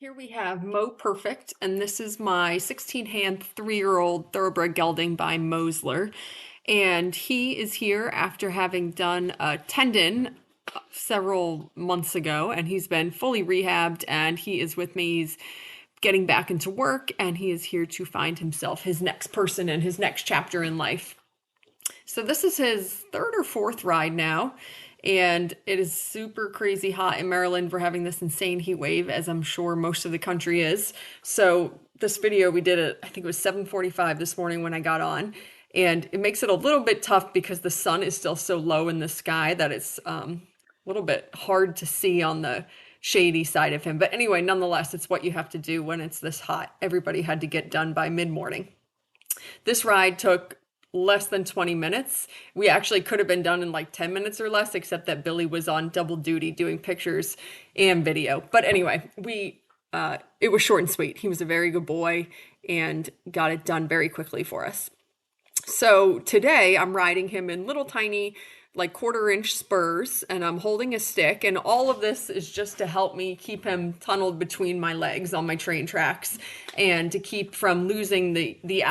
Here we have Mo Perfect, and this is my 16-hand 3-year-old thoroughbred gelding by Mosler. And he is here after having done a tendon several months ago, and he's been fully rehabbed, and he is with me. He's getting back into work, and he is here to find himself his next person and his next chapter in life. So this is his third or fourth ride now, and it is super crazy hot in Maryland. We're having this insane heat wave, as I'm sure most of the country is. So this video we did at, I think it was 7:45 this morning when I got on, and it makes it a little bit tough because the sun is still so low in the sky that it's a little bit hard to see on the shady side of him. But anyway, nonetheless, it's what you have to do when it's this hot. Everybody had to get done by mid-morning. This ride took less than 20 minutes. We actually could have been done in like 10 minutes or less, except that Billy was on double duty doing pictures and video. But anyway, it was short and sweet. He was a very good boy and got it done very quickly for us. So today I'm riding him in little tiny, like 1/4 inch spurs, and I'm holding a stick, and all of this is just to help me keep him tunneled between my legs on my train tracks and to keep from losing the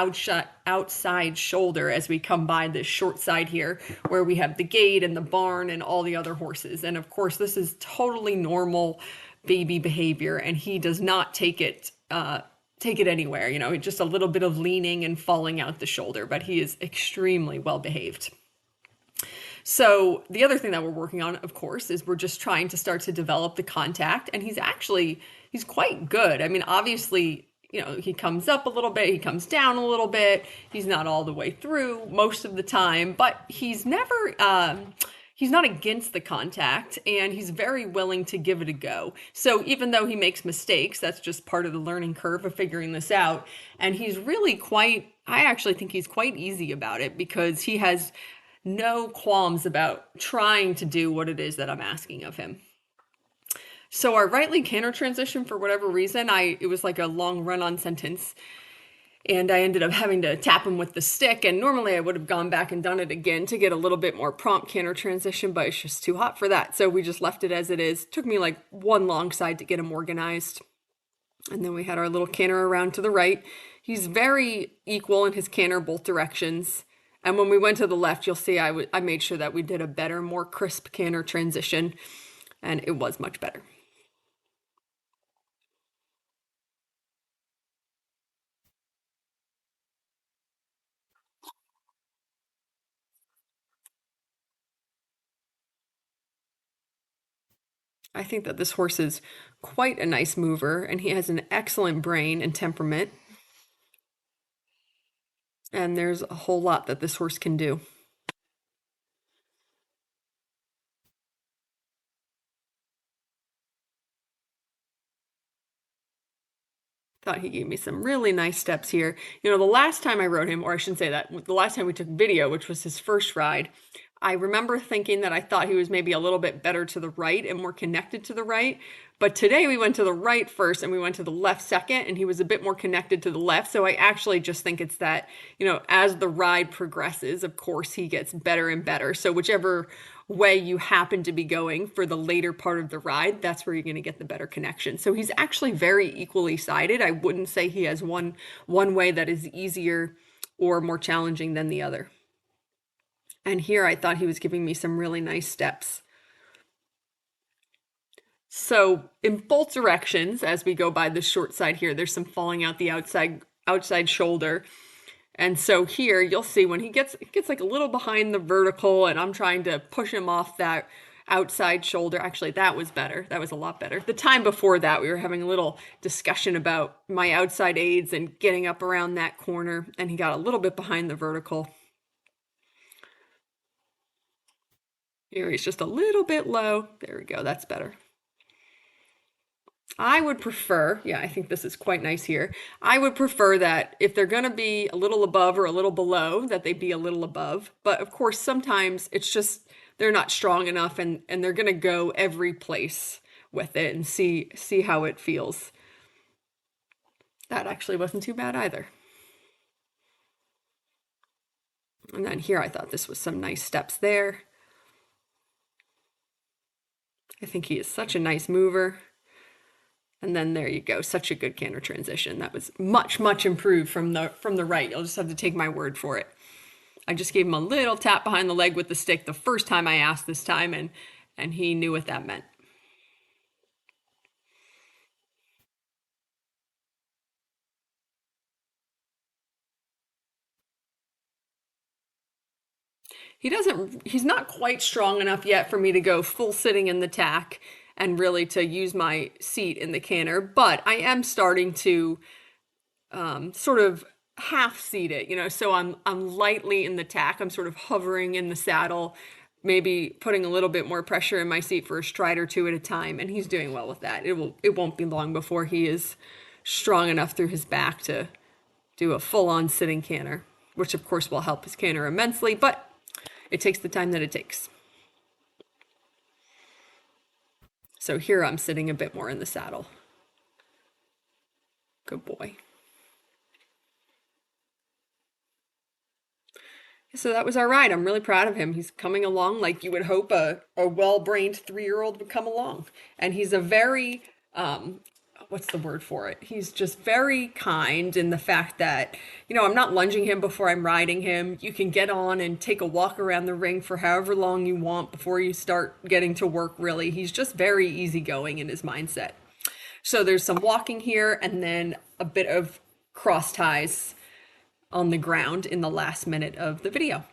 outside shoulder as we come by this short side here where we have the gate and the barn and all the other horses. And of course, this is totally normal baby behavior, and he does not take it anywhere, just a little bit of leaning and falling out the shoulder, but he is extremely well behaved. So the other thing that we're working on, of course, is we're just trying to start to develop the contact, and he's quite good. I mean, obviously, he comes up a little bit, he comes down a little bit. He's not all the way through most of the time, but he's not against the contact, and he's very willing to give it a go. So even though he makes mistakes, that's just part of the learning curve of figuring this out. And I actually think he's quite easy about it because he has no qualms about trying to do what it is that I'm asking of him. So our right leg canter transition, for whatever reason, it was like a long run-on sentence, and I ended up having to tap him with the stick, and normally I would have gone back and done it again to get a little bit more prompt canter transition, but it's just too hot for that, so we just left it as it is. It took me like one long side to get him organized, and then we had our little canter around to the right. He's very equal in his canter both directions. And when we went to the left, you'll see I made sure that we did a better, more crisp canter transition, and it was much better. I think that this horse is quite a nice mover, and he has an excellent brain and temperament. And there's a whole lot that this horse can do. Thought he gave me some really nice steps here. The last time I rode him, or I shouldn't say that, the last time we took video, which was his first ride, I remember thinking that I thought he was maybe a little bit better to the right and more connected to the right. But today we went to the right first and we went to the left second, and he was a bit more connected to the left. So I actually just think it's that, as the ride progresses, of course, he gets better and better. So whichever way you happen to be going for the later part of the ride, that's where you're going to get the better connection. So he's actually very equally sided. I wouldn't say he has one way that is easier or more challenging than the other. And here I thought he was giving me some really nice steps. So in both directions, as we go by the short side here, there's some falling out the outside shoulder. And so here you'll see when he gets like a little behind the vertical, and I'm trying to push him off that outside shoulder. Actually, that was better. That was a lot better. The time before that, we were having a little discussion about my outside aids and getting up around that corner, and he got a little bit behind the vertical. Here he's just a little bit low. There we go. That's better. I would prefer, yeah, I think this is quite nice here. I would prefer that if they're going to be a little above or a little below, that they be a little above. But of course, sometimes it's just they're not strong enough, and they're going to go every place with it and see how it feels. That actually wasn't too bad either. And then here I thought this was some nice steps there. I think he is such a nice mover. And then there you go. Such a good canter transition. That was much, much improved from the right. You'll just have to take my word for it. I just gave him a little tap behind the leg with the stick the first time I asked this time, and he knew what that meant. He's not quite strong enough yet for me to go full sitting in the tack and really to use my seat in the canter, but I am starting to sort of half seat it, so I'm lightly in the tack. I'm sort of hovering in the saddle, maybe putting a little bit more pressure in my seat for a stride or two at a time, and he's doing well with that. It won't be long before he is strong enough through his back to do a full-on sitting canter, which of course will help his canter immensely, but it takes the time that it takes. So here I'm sitting a bit more in the saddle. Good boy. So that was our ride. I'm really proud of him. He's coming along like you would hope a well-brained 3-year-old would come along. And he's a very, what's the word for it? He's just very kind in the fact that, I'm not lunging him before I'm riding him. You can get on and take a walk around the ring for however long you want before you start getting to work, really. He's just very easygoing in his mindset. So there's some walking here and then a bit of cross ties on the ground in the last minute of the video.